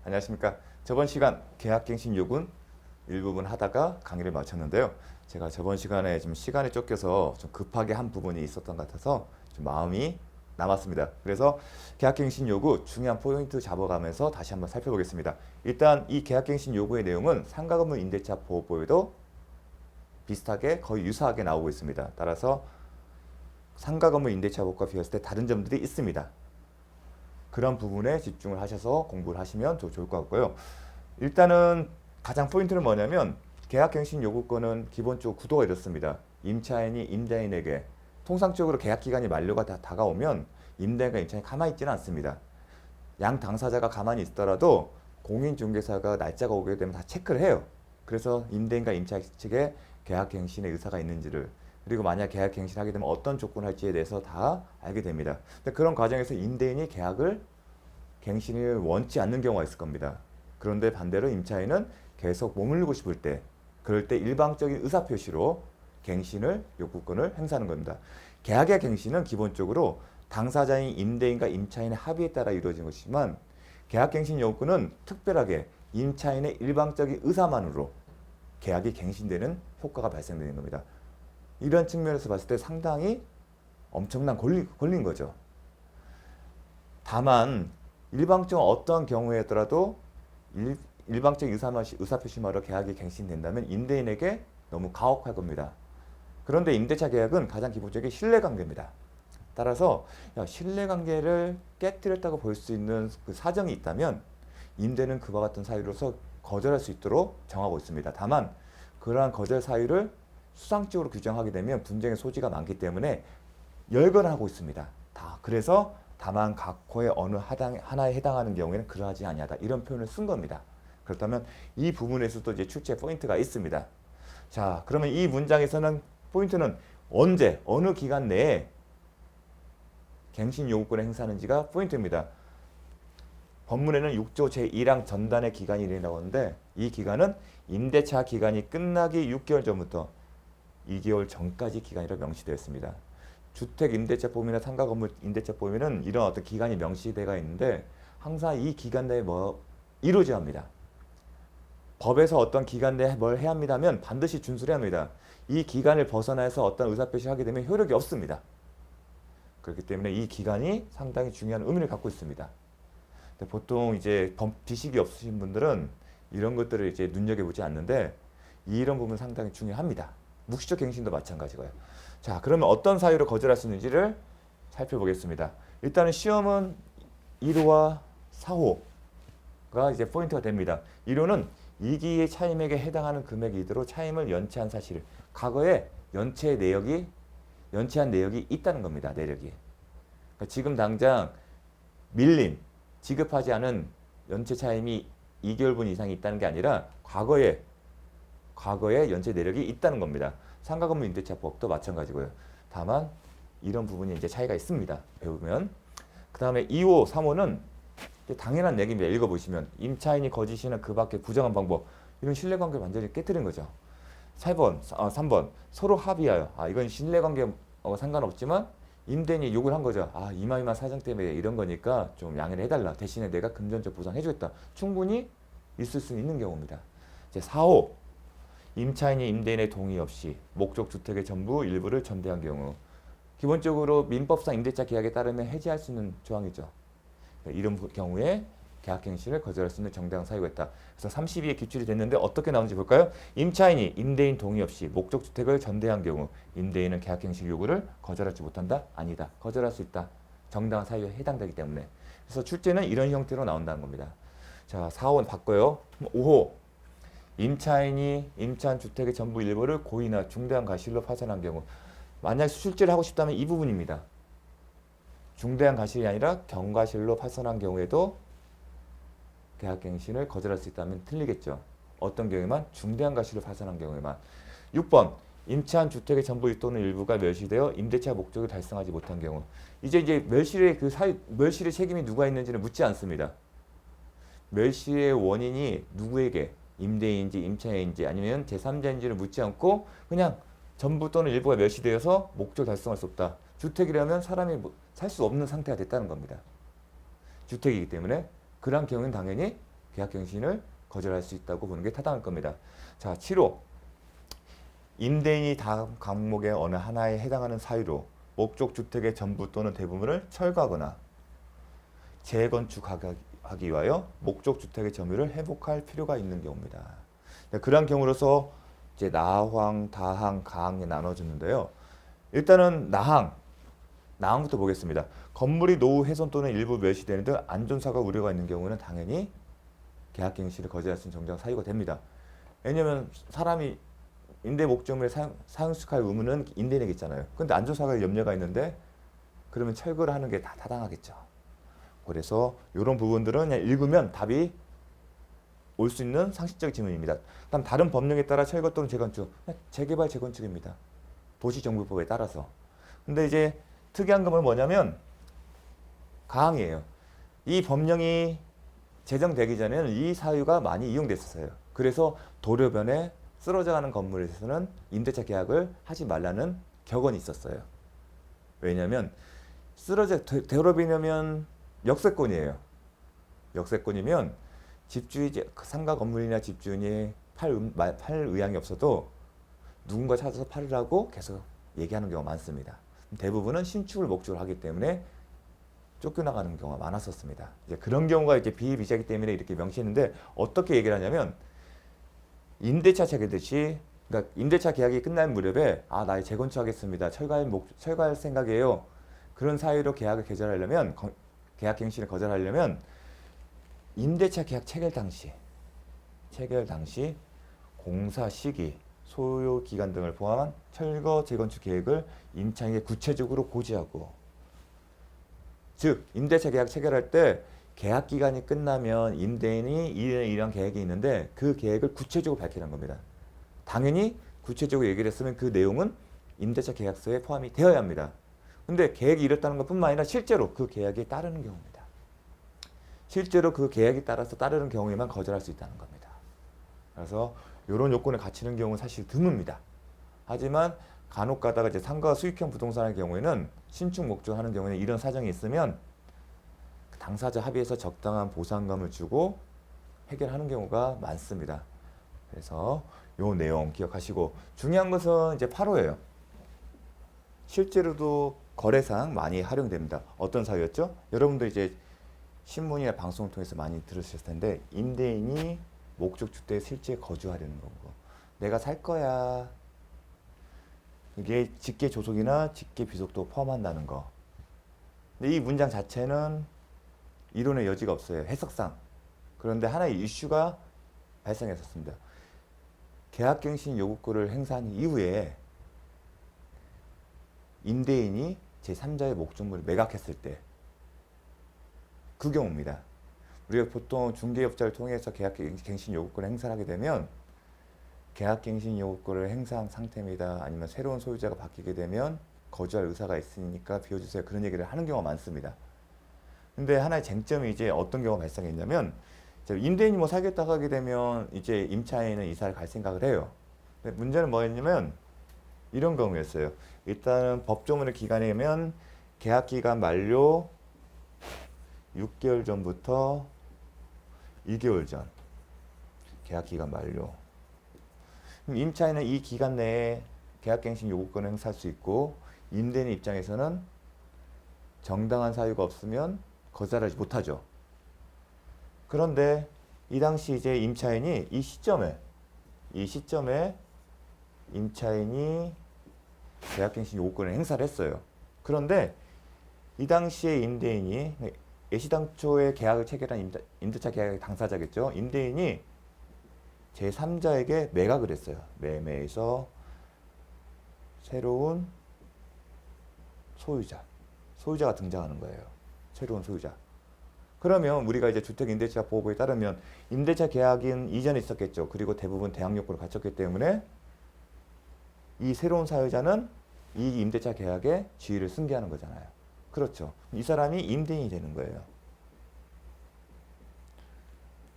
안녕하십니까. 저번 시간 계약갱신 요금 일부분 하다가 강의를 마쳤는데요. 제가 저번 시간에 좀 시간이 쫓겨서 좀 급하게 한 부분이 있었던 것 같아서 좀 마음이 남았습니다. 그래서 계약갱신 요구 중요한 포인트 잡아가면서 다시 한번 살펴보겠습니다. 일단 이 계약갱신 요구의 내용은 상가건물 임대차 보호법에도 비슷하게 거의 유사하게 나오고 있습니다. 따라서 상가건물 임대차 보호법과 비교했을 때 다른 점들이 있습니다. 그런 부분에 집중을 하셔서 공부를 하시면 좋을 것 같고요. 일단은 가장 포인트는 뭐냐면 계약갱신 요구권은 기본적으로 구도가 이렇습니다. 임차인이 임대인에게 통상적으로 계약기간이 만료가 다가오면 임대인과 임차인이 가만히 있지는 않습니다. 양 당사자가 가만히 있더라도 공인중개사가 날짜가 오게 되면 다 체크를 해요. 그래서 임대인과 임차인 측에 계약갱신의 의사가 있는지를, 그리고 만약 계약갱신을 하게 되면 어떤 조건을 할지에 대해서 다 알게 됩니다. 근데 그런 과정에서 임대인이 계약을 갱신을 원치 않는 경우가 있을 겁니다. 그런데 반대로 임차인은 계속 머물고 싶을 때, 그럴 때 일방적인 의사표시로 갱신을 요구권을 행사하는 겁니다. 계약의 갱신은 기본적으로 당사자인 임대인과 임차인의 합의에 따라 이루어진 것이지만, 계약갱신 요구권은 특별하게 임차인의 일방적인 의사만으로 계약이 갱신되는 효과가 발생되는 겁니다. 이런 측면에서 봤을 때 상당히 엄청난 권리인 거죠. 다만 일방적인 어떤 경우에더라도 일방적인 의사표시만으로 계약이 갱신된다면 임대인에게 너무 가혹할 겁니다. 그런데 임대차 계약은 가장 기본적인 신뢰관계입니다. 따라서 신뢰관계를 깨뜨렸다고 볼 수 있는 그 사정이 있다면 임대는 그와 같은 사유로서 거절할 수 있도록 정하고 있습니다. 다만 그러한 거절 사유를 수상적으로 규정하게 되면 분쟁의 소지가 많기 때문에 열거하고 있습니다. 그래서 다만 각호의 어느 하나에 해당하는 경우에는 그러하지 아니하다, 이런 표현을 쓴 겁니다. 그렇다면 이 부분에서도 이제 출제 포인트가 있습니다. 자, 그러면 이 문장에서는 포인트는 언제, 어느 기간 내에 갱신 요구권을 행사하는지가 포인트입니다. 법문에는 6조 제1항 전단의 기간이 이른다고 하는데, 이 기간은 임대차 기간이 끝나기 6개월 전부터 2개월 전까지 기간이라고 명시되어 있습니다. 주택 임대차법이나 상가건물 임대차법에는 이런 어떤 기간이 명시되어 있는데 항상 이 기간 내에 이루어져야 합니다. 법에서 어떤 기간 내에 뭘 해야 합니다면 반드시 준수해야 합니다. 이 기간을 벗어나서 어떤 의사표시를 하게 되면 효력이 없습니다. 그렇기 때문에 이 기간이 상당히 중요한 의미를 갖고 있습니다. 근데 보통 이제 지식이 없으신 분들은 이런 것들을 이제 눈여겨보지 않는데 이런 부분 상당히 중요합니다. 묵시적 갱신도 마찬가지고요. 자, 그러면 어떤 사유로 거절할 수 있는지를 살펴보겠습니다. 일단은 시험은 1호와 4호가 이제 포인트가 됩니다. 1호는 이기의 차임액에 해당하는 금액이 이대로 차임을 연체한 사실, 과거에 연체한 내역이 있다는 겁니다. 내력이. 그러니까 지금 당장 밀린, 지급하지 않은 연체 차임이 2개월분 이상이 있다는 게 아니라 과거에 연체 내력이 있다는 겁니다. 상가건물 임대차법도 마찬가지고요. 다만 이런 부분이 이제 차이가 있습니다. 배우면. 그 다음에 2호, 3호는 당연한 내용입니다. 읽어보시면 임차인이 거짓이나 그 밖에 부정한 방법, 이런 신뢰관계를 완전히 깨뜨린 거죠. 3번 서로 합의하여, 이건 신뢰관계하고 상관없지만 임대인이 욕을 한 거죠. 이마이마 사정 때문에 이런 거니까 좀 양해를 해달라. 대신에 내가 금전적 보상해주겠다. 충분히 있을 수 있는 경우입니다. 이제 4호, 임차인이 임대인의 동의 없이 목적 주택의 전부 일부를 전대한 경우, 기본적으로 민법상 임대차 계약에 따르면 해지할 수 있는 조항이죠. 이런 경우에 계약갱신을 거절할 수 있는 정당한 사유가 있다. 그래서 32에 기출이 됐는데 어떻게 나오는지 볼까요? 임차인이 임대인 동의 없이 목적 주택을 전대한 경우 임대인은 계약갱신 요구를 거절하지 못한다? 아니다. 거절할 수 있다. 정당한 사유에 해당되기 때문에. 그래서 출제는 이런 형태로 나온다는 겁니다. 자, 4호는 바꿔요. 5호. 임차인이 임차한 주택의 전부 일부를 고의나 중대한 과실로 파산한 경우, 만약 출제를 하고 싶다면 이 부분입니다. 중대한 과실이 아니라 경과실로 파산한 경우에도 계약갱신을 거절할 수 있다면 틀리겠죠. 어떤 경우에만? 중대한 과실로 파산한 경우에만. 6번 임차한 주택의 전부 또는 일부가 멸시되어 임대차 목적을 달성하지 못한 경우, 이제 멸실의 멸실의 책임이 누가 있는지는 묻지 않습니다. 멸시의 원인이 누구에게, 임대인인지 임차인인지 아니면 제3자인지를 묻지 않고 그냥 전부 또는 일부가 멸시되어서 목적 달성할 수 없다. 주택이라면 사람이 살 수 없는 상태가 됐다는 겁니다. 주택이기 때문에 그런 경우는 당연히 계약갱신을 거절할 수 있다고 보는 게 타당할 겁니다. 자, 7호. 임대인이 다음 항목의 어느 하나에 해당하는 사유로 목적 주택의 전부 또는 대부분을 철거하거나 재건축하기 위하여 목적 주택의 점유를 회복할 필요가 있는 경우입니다. 그러한 경우로서 이제 나항, 다항, 가항에 나눠졌는데요. 일단은 나항부터 보겠습니다. 건물이 노후 훼손 또는 일부 멸시되는 등 안전사고 우려가 있는 경우는 당연히 계약갱신을 거절할 수 있는 정당 사유가 됩니다. 왜냐하면 사람이 임대 목적물에 사용수익할 의무는 임대인에게 있잖아요. 근데 안전사고에 염려가 있는데 그러면 철거를 하는 게 다 타당하겠죠. 그래서 이런 부분들은 그냥 읽으면 답이 올 수 있는 상식적 질문입니다. 다음 다른 법령에 따라 철거 또는 재건축, 재개발 재건축입니다. 도시정비법에 따라서. 근데 이제 특이한 건 뭐냐면 가항이에요. 이 법령이 제정되기 전에는 이 사유가 많이 이용됐었어요. 그래서 도로변에 쓰러져가는 건물에서는 임대차 계약을 하지 말라는 격언이 있었어요. 왜냐하면 도로변이면 역세권이에요. 역세권이면 집주인, 상가 건물이나 집주인이 팔 의향이 없어도 누군가 찾아서 팔으라고 계속 얘기하는 경우가 많습니다. 대부분은 신축을 목적으로 하기 때문에 쫓겨나가는 경우가 많았었습니다. 이제 그런 경우가 이제 비일비재하기 때문에 이렇게 명시했는데 어떻게 얘기를 하냐면 임대차 체계듯이 그러니까 임대차 계약이 끝날 무렵에 나 재건축하겠습니다. 철거할 생각이에요. 그런 사유로 계약을 계절하려면 계약갱신을 거절하려면 임대차 계약 체결 당시 공사 시기, 소요 기간 등을 포함한 철거 재건축 계획을 임차인에게 구체적으로 고지하고 즉 임대차 계약 체결할 때 계약 기간이 끝나면 임대인이 이런 계획이 있는데 그 계획을 구체적으로 밝히는 겁니다. 당연히 구체적으로 얘기를 했으면 그 내용은 임대차 계약서에 포함이 되어야 합니다. 근데 계획이 이렇다는 것뿐만 아니라 실제로 그 계약에 따르는 경우입니다. 실제로 그 계약에 따라서 따르는 경우에만 거절할 수 있다는 겁니다. 그래서 이런 요건을 갖추는 경우는 사실 드뭅니다. 하지만 간혹 가다가 이제 상가 수익형 부동산의 경우에는 신축 목적을 하는 경우에는 이런 사정이 있으면 당사자 합의해서 적당한 보상금을 주고 해결하는 경우가 많습니다. 그래서 요 내용 기억하시고 중요한 것은 이제 8호예요. 실제로도 거래상 많이 활용됩니다. 어떤 사유였죠? 여러분도 이제 신문이나 방송을 통해서 많이 들으셨을 텐데 임대인이 목적 주택에 실제 거주하려는 거고 내가 살 거야. 이게 직계 조속이나 직계 비속도 포함한다는 거. 근데 이 문장 자체는 이론의 여지가 없어요. 해석상. 그런데 하나의 이슈가 발생했었습니다. 계약갱신 요구권을 행사한 이후에 임대인이 제3자의 목적물을 매각했을 때 그 경우입니다. 우리가 보통 중개업자를 통해서 계약갱신 요구권을 행사하게 되면 계약갱신 요구권을 행사한 상태입니다. 아니면 새로운 소유자가 바뀌게 되면 거주할 의사가 있으니까 비워주세요. 그런 얘기를 하는 경우가 많습니다. 근데 하나의 쟁점이 이제 어떤 경우가 발생했냐면 임대인이 뭐 살겠다고 하게 되면 이제 임차인은 이사를 갈 생각을 해요. 근데 문제는 뭐였냐면 이런 경우였어요. 일단은 법조문의 기간이면 계약기간 만료 6개월 전부터 2개월 전 계약기간 만료. 임차인은 이 기간 내에 계약갱신 요구권을 행사할 수 있고 임대인 입장에서는 정당한 사유가 없으면 거절하지 못하죠. 그런데 이 당시 이제 임차인이 이 시점에 임차인이 계약갱신 요구권을 행사를 했어요. 그런데 이 당시에 임대인이 애시당초에 계약을 체결한 임대차 계약의 당사자겠죠. 임대인이 제3자에게 매각을 했어요. 매매에서 새로운 소유자가 등장하는 거예요. 새로운 소유자. 그러면 우리가 이제 주택임대차 보호법에 따르면 임대차 계약인 이전에 있었겠죠. 그리고 대부분 대항 요건을 갖췄기 때문에 이 새로운 사유자는 이 임대차 계약의 지위를 승계하는 거잖아요. 그렇죠. 이 사람이 임대인이 되는 거예요.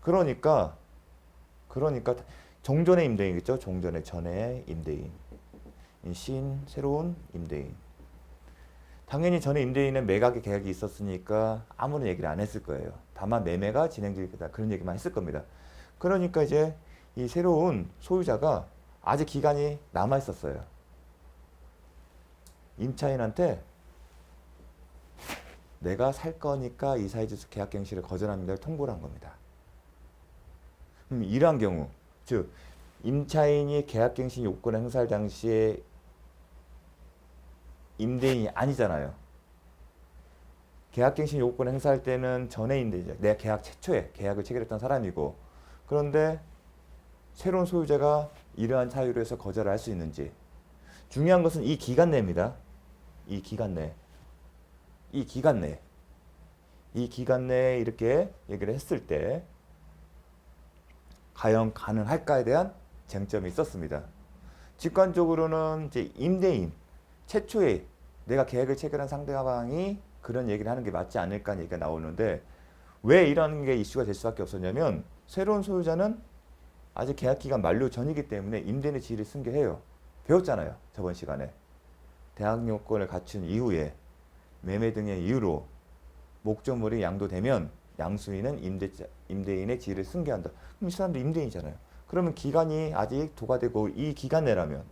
그러니까 종전의 임대인이겠죠. 종전의 전의 임대인. 새로운 임대인. 당연히 전에 임대인은 매각의 계약이 있었으니까 아무런 얘기를 안 했을 거예요. 다만 매매가 진행될 거다. 그런 얘기만 했을 겁니다. 그러니까 이제 이 새로운 소유자가 아직 기간이 남아 있었어요. 임차인한테 내가 살 거니까 이사해주소 계약갱신을 거절합니다를 통보를 한 겁니다. 이러한 경우, 즉 임차인이 계약갱신 요건을 행사할 당시에 임대인이 아니잖아요. 계약갱신 요건을 행사할 때는 전에 임대인이죠. 내가 계약 최초에 계약을 체결했던 사람이고, 그런데 새로운 소유자가 이러한 사유로 해서 거절을 할 수 있는지. 중요한 것은 이 기간 내입니다. 이 기간 내. 이 기간 내. 이 기간 내에 이렇게 얘기를 했을 때 과연 가능할까에 대한 쟁점이 있었습니다. 직관적으로는 이제 임대인 최초에 내가 계약을 체결한 상대방이 그런 얘기를 하는 게 맞지 않을까 하는 얘기가 나오는데, 왜 이런 게 이슈가 될 수밖에 없었냐면 새로운 소유자는 아직 계약 기간 만료 전이기 때문에 임대인의 지위를 승계해요. 배웠잖아요. 저번 시간에. 대항 요건을 갖춘 이후에 매매 등의 이유로 목적물이 양도되면 양수인은 임대인의 지위를 승계한다. 그럼 이 사람도 임대인이잖아요. 그러면 기간이 아직 도과되고 이 기간 내라면,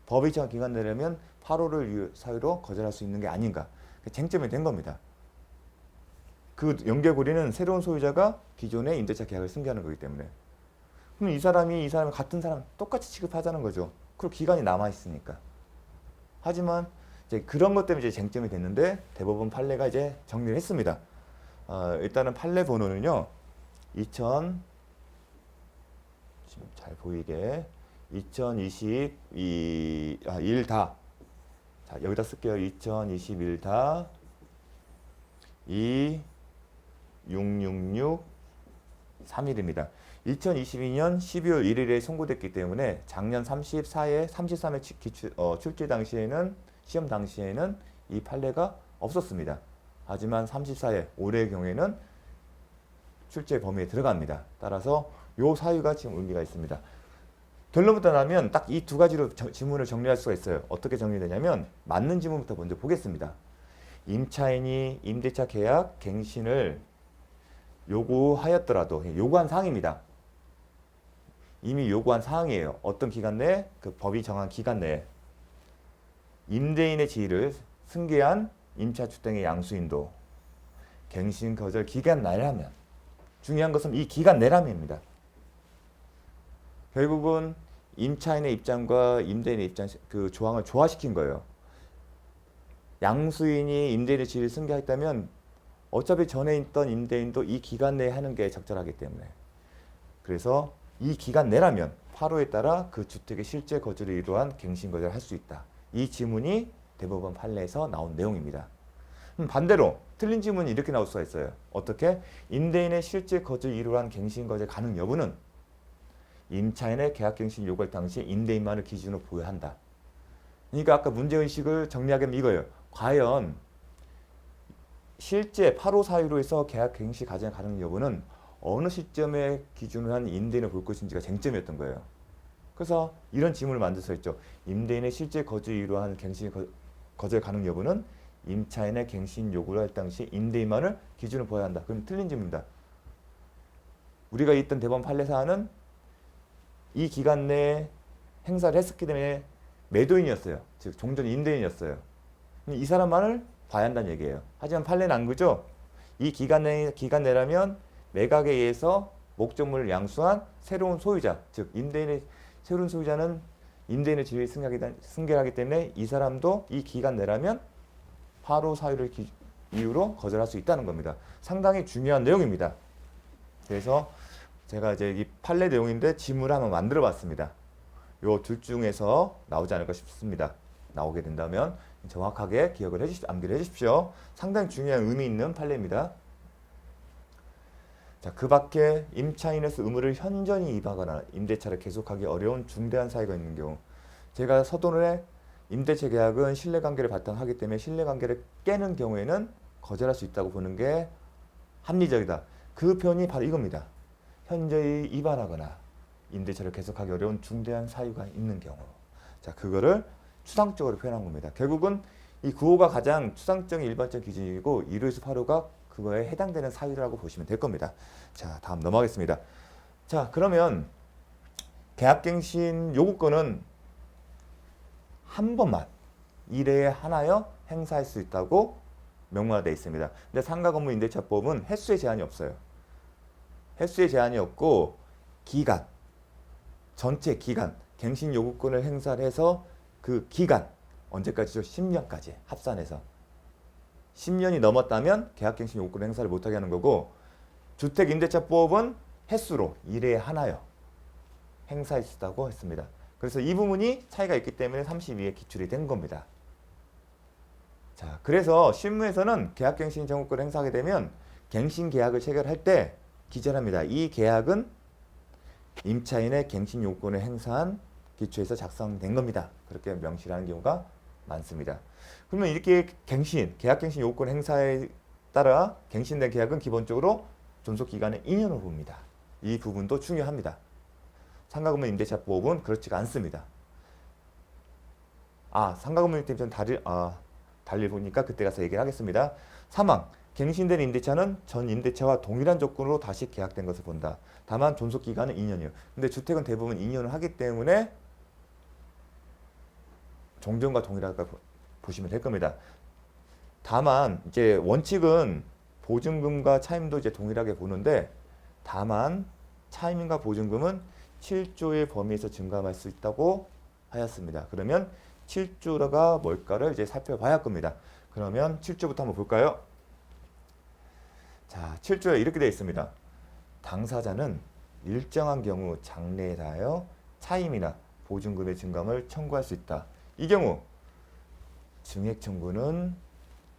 법이 정한 기간 내라면 8호를 사유로 거절할 수 있는 게 아닌가. 쟁점이 된 겁니다. 그 연결고리는 새로운 소유자가 기존의 임대차 계약을 승계하는 거기 때문에. 그럼 이 사람이 같은 사람 똑같이 취급하자는 거죠. 그리고 기간이 남아 있으니까. 하지만 이제 그런 것 때문에 이제 쟁점이 됐는데 대법원 판례가 이제 정리를 했습니다. 일단은 판례 번호는요. 2000 지금 잘 보이게 1다. 자, 여기다 쓸게요. 2021다 2666 3일입니다. 2022년 12월 1일에 선고됐기 때문에 작년 33회 출제 당시에는 시험 당시에는 이 판례가 없었습니다. 하지만 34회 올해의 경우에는 출제 범위에 들어갑니다. 따라서 요 사유가 지금 의미가 있습니다. 결론부터 나면 딱 이 두 가지로 지문을 정리할 수가 있어요. 어떻게 정리되냐면 맞는 지문부터 먼저 보겠습니다. 임차인이 임대차 계약 갱신을 요구하였더라도 요구한 사항입니다. 이미 요구한 사항이에요. 어떤 기간 내에? 그 법이 정한 기간 내에 임대인의 지위를 승계한 임차주택의 양수인도 갱신 거절 기간 내라면, 중요한 것은 이 기간 내라면입니다. 결국은 임차인의 입장과 임대인의 입장 그 조항을 조화시킨 거예요. 양수인이 임대인의 지위를 승계했다면 어차피 전에 있던 임대인도 이 기간 내에 하는 게 적절하기 때문에, 그래서 이 기간 내라면 8호에 따라 그 주택의 실제 거주를 이루한 갱신 거절을 할 수 있다. 이 지문이 대법원 판례에서 나온 내용입니다. 반대로 틀린 지문이 이렇게 나올 수가 있어요. 어떻게? 임대인의 실제 거주를 이루한 갱신 거절 가능 여부는 임차인의 계약갱신 요구할 당시 임대인만을 기준으로 보여한다. 그러니까 아까 문제의식을 정리하게 이거예요. 과연 실제 8호 사유로 해서 계약갱신 가장 가능 여부는 어느 시점에 기준으로 한 임대인을 볼 것인지가 쟁점이었던 거예요. 그래서 이런 지문을 만들어서 했죠. 임대인의 실제 거주 이유로 한 갱신 거절 가능 여부는 임차인의 갱신 요구를 할 당시 임대인만을 기준으로 보아야 한다. 그럼 틀린 지문입니다. 우리가 있던 대법원 판례 사안은 이 기간 내에 행사를 했었기 때문에 매도인이었어요. 즉 종전 임대인이었어요. 이 사람만을 봐야 한다는 얘기예요. 하지만 판례는 안 그죠? 이 기간 내라면 매각에 의해서 목적물을 양수한 새로운 소유자, 즉 새로운 소유자는 임대인의 지위를 승계하기 때문에 이 사람도 이 기간 내라면 8호 사유를 이유로 거절할 수 있다는 겁니다. 상당히 중요한 내용입니다. 그래서 제가 이제 이 판례 내용인데 지문을 한번 만들어 봤습니다. 요 둘 중에서 나오지 않을까 싶습니다. 나오게 된다면 정확하게 암기를 해주십시오. 상당히 중요한 의미 있는 판례입니다. 자, 그 밖에 임차인에서 의무를 현저히 위반하거나 임대차를 계속하기 어려운 중대한 사유가 있는 경우, 제가 서론에 임대차 계약은 신뢰관계를 바탕하기 때문에 신뢰관계를 깨는 경우에는 거절할 수 있다고 보는 게 합리적이다. 그 표현이 바로 이겁니다. 현저히 위반하거나 임대차를 계속하기 어려운 중대한 사유가 있는 경우. 자, 그거를 추상적으로 표현한 겁니다. 결국은 이 9호가 가장 추상적인 일반적 기준이고 1호에서 8호가 그거에 해당되는 사유라고 보시면 될 겁니다. 자, 다음 넘어가겠습니다. 자, 그러면 계약갱신 요구권은 한 번만 1회에 하나여 행사할 수 있다고 명문화되어 있습니다. 근데 상가건물 임대차법은 횟수에 제한이 없어요. 횟수에 제한이 없고 기간, 전체 기간, 갱신 요구권을 행사를 해서 그 기간 언제까지죠? 10년까지 합산해서 10년이 넘었다면 계약갱신 요구권 행사를 못하게 하는 거고, 주택임대차법은 횟수로 1회에 하나여 행사할 수 있다고 했습니다. 그래서 이 부분이 차이가 있기 때문에 32에 기출이 된 겁니다. 자, 그래서 실무에서는 계약갱신 청구권을 행사하게 되면 갱신 계약을 체결할 때 기재합니다. 이 계약은 임차인의 갱신 요구권을 행사한 기초에서 작성된 겁니다. 그렇게 명시를 하는 경우가 많습니다. 그러면 이렇게 계약갱신 요구권 행사에 따라 갱신된 계약은 기본적으로 존속기간의 2년을 봅니다. 이 부분도 중요합니다. 상가건물 임대차법은 그렇지가 않습니다. 상가건물 임대차는 달리 보니까 그때 가서 얘기를 하겠습니다. 사망, 갱신된 임대차는 전 임대차와 동일한 조건으로 다시 계약된 것을 본다. 다만 존속기간은 2년이요. 근데 주택은 대부분 2년을 하기 때문에 종전과 동일하다고 보시면 될 겁니다. 다만 이제 원칙은 보증금과 차임도 이제 동일하게 보는데, 다만 차임과 보증금은 7조의 범위에서 증감할 수 있다고 하였습니다. 그러면 7조가 뭘까를 이제 살펴봐야 할 겁니다. 그러면 7조부터 한번 볼까요? 자, 7조에 이렇게 되어 있습니다. 당사자는 일정한 경우 장래에 대하여 차임이나 보증금의 증감을 청구할 수 있다. 이 경우 증액 청구는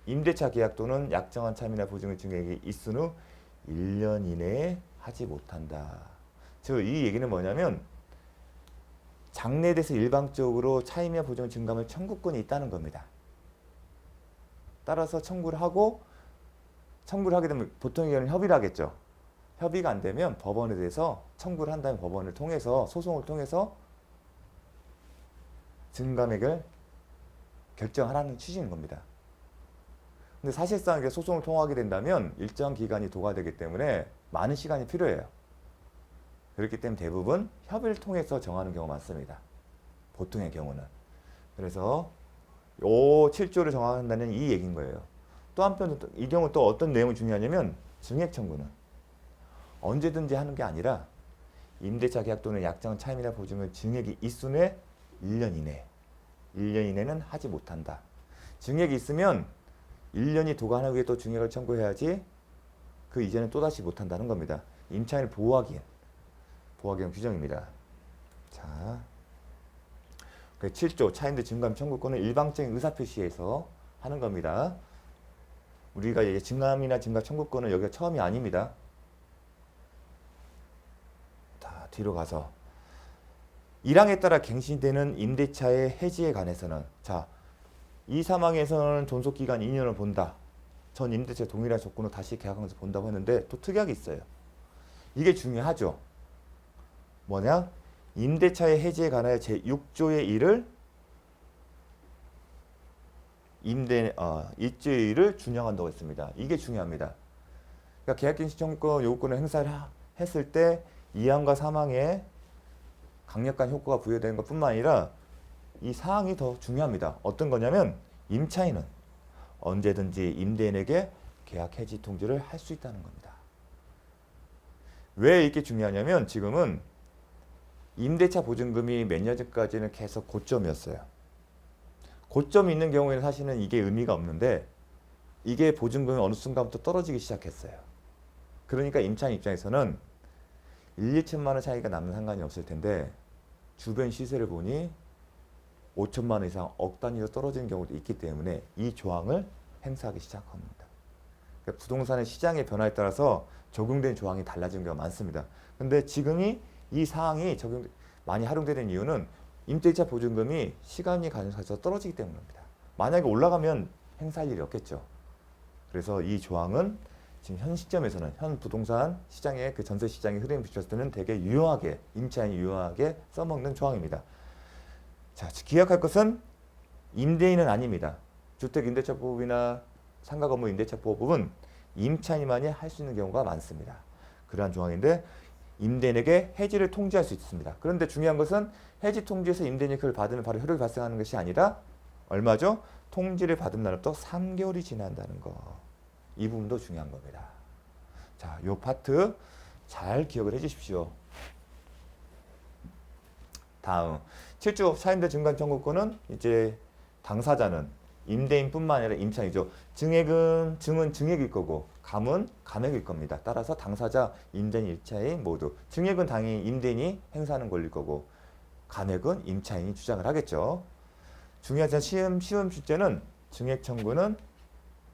임대차 계약 또는 약정한 차임이나 보증의 증액이 있은 후 1년 이내에 하지 못한다. 즉, 이 얘기는 뭐냐면 장래에 대해서 일방적으로 차임이나 보증 증감을 청구권이 있다는 겁니다. 따라서 청구를 하게 되면 보통의 경우는 협의를 하겠죠. 협의가 안 되면 법원에 대해서 청구를 한다면 법원을 통해서, 소송을 통해서 증감액을 결정하라는 취지인 겁니다. 근데 사실상 이게 소송을 통하게 된다면 일정 기간이 도과되기 때문에 많은 시간이 필요해요. 그렇기 때문에 대부분 협의를 통해서 정하는 경우가 많습니다. 보통의 경우는. 그래서 7조를 정한다는 이 얘기인 거예요. 또 한편 이 경우 또 어떤 내용이 중요하냐면, 증액 청구는 언제든지 하는 게 아니라 임대차 계약 또는 약정 차임이나 보증은 증액이 있은 후에 1년 이내는 하지 못한다. 증액이 있으면 1년이 도과한 후에 또 증액을 청구해야지 그 이전에 또다시 못한다는 겁니다. 임차인을 보호하기 위한 규정입니다. 자, 7조 차임대 증감 청구권은 일방적인 의사표시에서 하는 겁니다. 우리가 이제 증감이나 증감 청구권은 여기가 처음이 아닙니다. 자, 뒤로 가서 1항에 따라 갱신되는 임대차의 해지에 관해서는, 자, 이 사망에서는 존속기간 2년을 본다. 전 임대차 동일한 조건으로 다시 계약하면서 본다고 했는데 또 특약이 있어요. 이게 중요하죠. 뭐냐? 임대차의 해지에 관하여 제6조의 1을 입주의 1을 준용한다고 했습니다. 이게 중요합니다. 그러니까 계약갱신 청구권 요구권을 행사를 했을 때 2항과 3항에 강력한 효과가 부여되는 것뿐만 아니라 이 사항이 더 중요합니다. 어떤 거냐면, 임차인은 언제든지 임대인에게 계약 해지 통지를 할 수 있다는 겁니다. 왜 이렇게 중요하냐면, 지금은 임대차 보증금이 몇 년 전까지는 계속 고점이었어요. 고점이 있는 경우에는 사실은 이게 의미가 없는데, 이게 보증금이 어느 순간부터 떨어지기 시작했어요. 그러니까 임차인 입장에서는 1, 2천만 원 차이가 나면 상관이 없을 텐데, 주변 시세를 보니 5천만 원 이상 억 단위로 떨어지는 경우도 있기 때문에 이 조항을 행사하기 시작합니다. 그러니까 부동산의 시장의 변화에 따라서 적용된 조항이 달라지는 경우가 많습니다. 근데 지금이 이 사항이 많이 활용되는 이유는 임대차 보증금이 시간이 가면서 떨어지기 때문입니다. 만약에 올라가면 행사할 일이 없겠죠. 그래서 이 조항은 지금 현 시점에서는 현 부동산 시장의 그 전세 시장의 흐름을 비췄을 때는 되게 유용하게, 임차인이 유용하게 써먹는 조항입니다. 자, 기억할 것은 임대인은 아닙니다. 주택임대차법이나 상가건물 임대차법은 임차인만이 할 수 있는 경우가 많습니다. 그러한 조항인데 임대인에게 해지를 통지할 수 있습니다. 그런데 중요한 것은 해지 통지에서 임대인이 그걸 받으면 바로 효력이 발생하는 것이 아니라 얼마죠? 통지를 받은 날부터 3개월이 지난다는 거. 이 부분도 중요한 겁니다. 자, 요 파트 잘 기억을 해 주십시오. 다음 7조 차임대 증감 청구권은 이제 당사자는 임대인뿐만 아니라 임차인이죠. 증은 증액일 거고 감은 감액일 겁니다. 따라서 당사자, 임대인, 임차인 모두 증액은 당연히 임대인이 행사하는 권리일 거고 감액은 임차인이 주장을 하겠죠. 중요하지만 시험 출제는 증액 청구는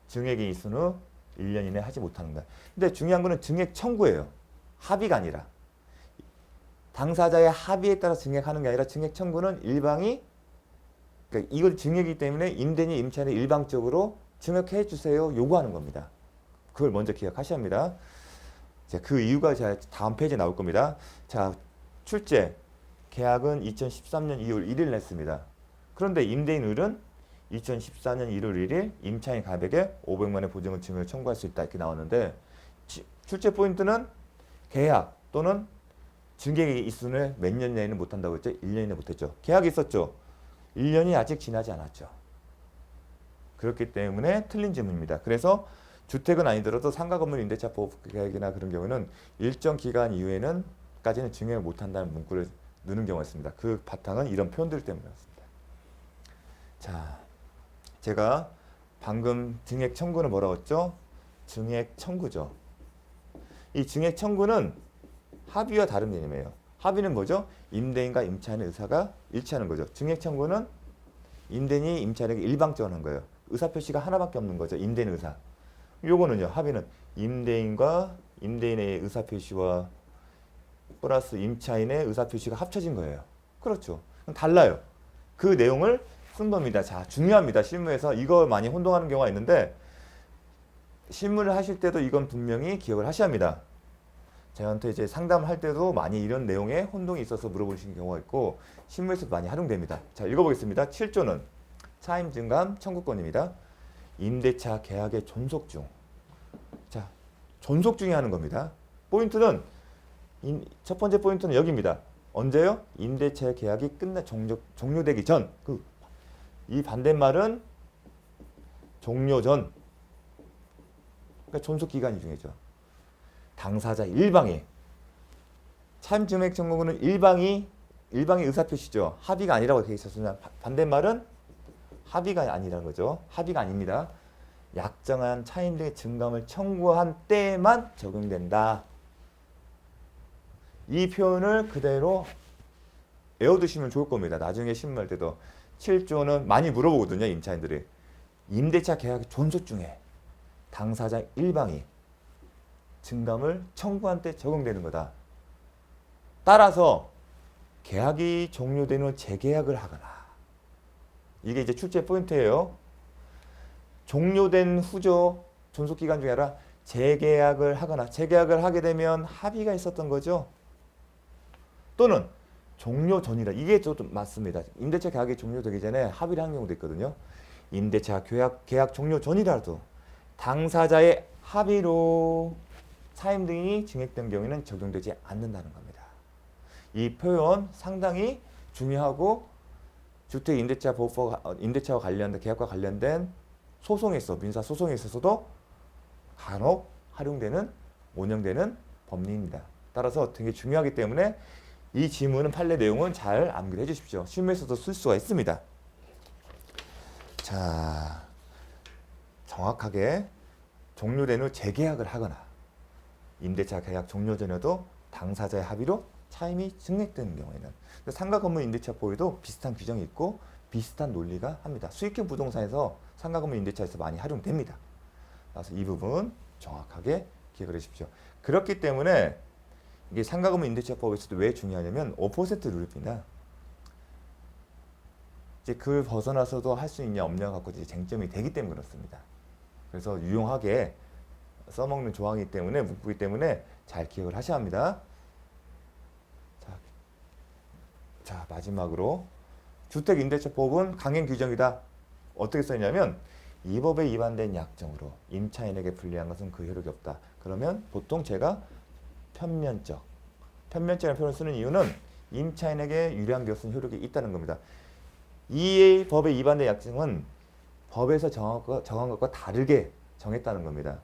증액이 있은 후 1년 이내 하지 못하는 거야. 근데 중요한 거는 증액 청구예요. 합의가 아니라. 당사자의 합의에 따라 증액하는 게 아니라 증액 청구는 일방이 그러니까 이걸 증액이기 때문에 임대인이 임차인이 일방적으로 증액해 주세요 요구하는 겁니다. 그걸 먼저 기억하셔야 합니다. 자, 그 이유가 다음 페이지에 나올 겁니다. 자, 출제 계약은 2013년 2월 1일 냈습니다. 그런데 임대인율은 2014년 1월 1일 임차인 가백에 500만 원의 보증금 증액을 청구할 수 있다 이렇게 나왔는데 출제 포인트는 계약 또는 증액이 있은 후에 몇 년 내에는 못한다고 했죠? 1년 이내 못했죠. 계약이 있었죠. 1년이 아직 지나지 않았죠. 그렇기 때문에 틀린 질문입니다. 그래서 주택은 아니더라도 상가 건물 임대차 보호 계약이나 그런 경우는 일정 기간 이후에는 까지는 증액을 못한다는 문구를 넣는 경우가 있습니다. 그 바탕은 이런 표현들 때문이었습니다. 자, 제가 방금 증액 청구는 뭐라고 했죠? 증액 청구죠. 이 증액 청구는 합의와 다른 개념이에요. 합의는 뭐죠? 임대인과 임차인의 의사가 일치하는 거죠. 증액 청구는 임대인이 임차인에게 일방적으로 하는 거예요. 의사 표시가 하나밖에 없는 거죠. 임대인 의사. 요거는요. 합의는 임대인과 임대인의 의사 표시와 플러스 임차인의 의사 표시가 합쳐진 거예요. 그렇죠. 달라요. 그 내용을 쓴 겁니다. 자, 중요합니다. 실무에서 이거 많이 혼동하는 경우가 있는데 실무를 하실 때도 이건 분명히 기억을 하셔야 합니다. 저한테 이제 상담할 때도 많이 이런 내용에 혼동이 있어서 물어보시는 경우가 있고 실무에서도 많이 활용됩니다. 자, 읽어보겠습니다. 7조는 차임 증감 청구권입니다. 임대차 계약의 존속 중. 자, 존속 중에 하는 겁니다. 포인트는 첫 번째 포인트는 여기입니다. 언제요? 임대차 계약이 종료되기 전. 이 반대말은 종료 전. 그러니까 존속 기간이 중요하죠. 당사자 일방이 차임 증액 청구는 일방이 의사표시죠. 합의가 아니라고 되어 있었으면 반대말은 합의가 아니라는 거죠. 합의가 아닙니다. 약정한 차임 등의 증감을 청구한 때만 적용된다. 이 표현을 그대로 외워두시면 좋을 겁니다. 나중에 신문할 때도 7조는 많이 물어보거든요. 임차인들이. 임대차 계약의 존속 중에 당사자 일방이 증감을 청구한 때 적용되는 거다. 따라서 계약이 종료된 후 재계약을 하거나 이게 이제 출제 포인트예요. 종료된 후죠. 존속기간 중에 아니라 재계약을 하거나 재계약을 하게 되면 합의가 있었던 거죠. 또는 종료 전이라 이게 좀 맞습니다. 임대차 계약이 종료되기 전에 합의를 한 경우도 있거든요. 임대차 계약 종료 전이라도 당사자의 합의로 차임 등이 증액된 경우에는 적용되지 않는다는 겁니다. 이 표현 상당히 중요하고 주택 임대차 보호법 임대차와 관련된 계약과 관련된 소송에 있어 민사 소송에 있어서도 간혹 활용되는 운영되는 법리입니다. 따라서 되게 중요하기 때문에 이 지문은 판례 내용은 잘 암기를 해주십시오. 실무에서도 쓸 수가 있습니다. 자, 정확하게 종료된 후 재계약을 하거나 임대차 계약 종료 전에도 당사자의 합의로 차임이 증액되는 경우에는 상가 건물 임대차 보호에도 비슷한 규정이 있고 비슷한 논리가 합니다. 수익형 부동산에서 상가 건물 임대차에서 많이 활용됩니다. 그래서 이 부분 정확하게 기억을 해주십시오. 그렇기 때문에 이게 상가 건물 임대차법에서도 왜 중요하냐면 5% 룰입니다. 이제 그걸 벗어나서도 할 수 있냐 없냐 갖고 이제 쟁점이 되기 때문에 그렇습니다. 그래서 유용하게 써먹는 조항이기 때문에 문구이기 때문에 잘 기억을 하셔야 합니다. 자, 마지막으로 주택임대차법은 강행 규정이다. 어떻게 써있냐면 이 법에 위반된 약정으로 임차인에게 불리한 것은 그 효력이 없다. 그러면 보통 제가 편면적이라는 표현을 쓰는 이유는 임차인에게 유리한 것은 효력이 있다는 겁니다. 이 법에 위반된 약정은 법에서 정한 것과 다르게 정했다는 겁니다.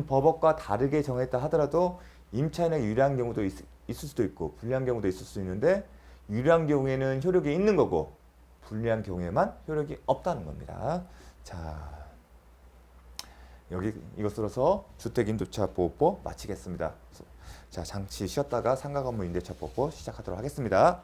법과 다르게 정했다 하더라도 임차인에게 유리한 경우도 있을 수도 있고 불리한 경우도 있을 수 있는데 유리한 경우에는 효력이 있는 거고 불리한 경우에만 효력이 없다는 겁니다. 자, 여기 이것으로서 주택임대차보호법 마치겠습니다. 자, 잠시 쉬었다가 상가건물 임대차보호법 시작하도록 하겠습니다.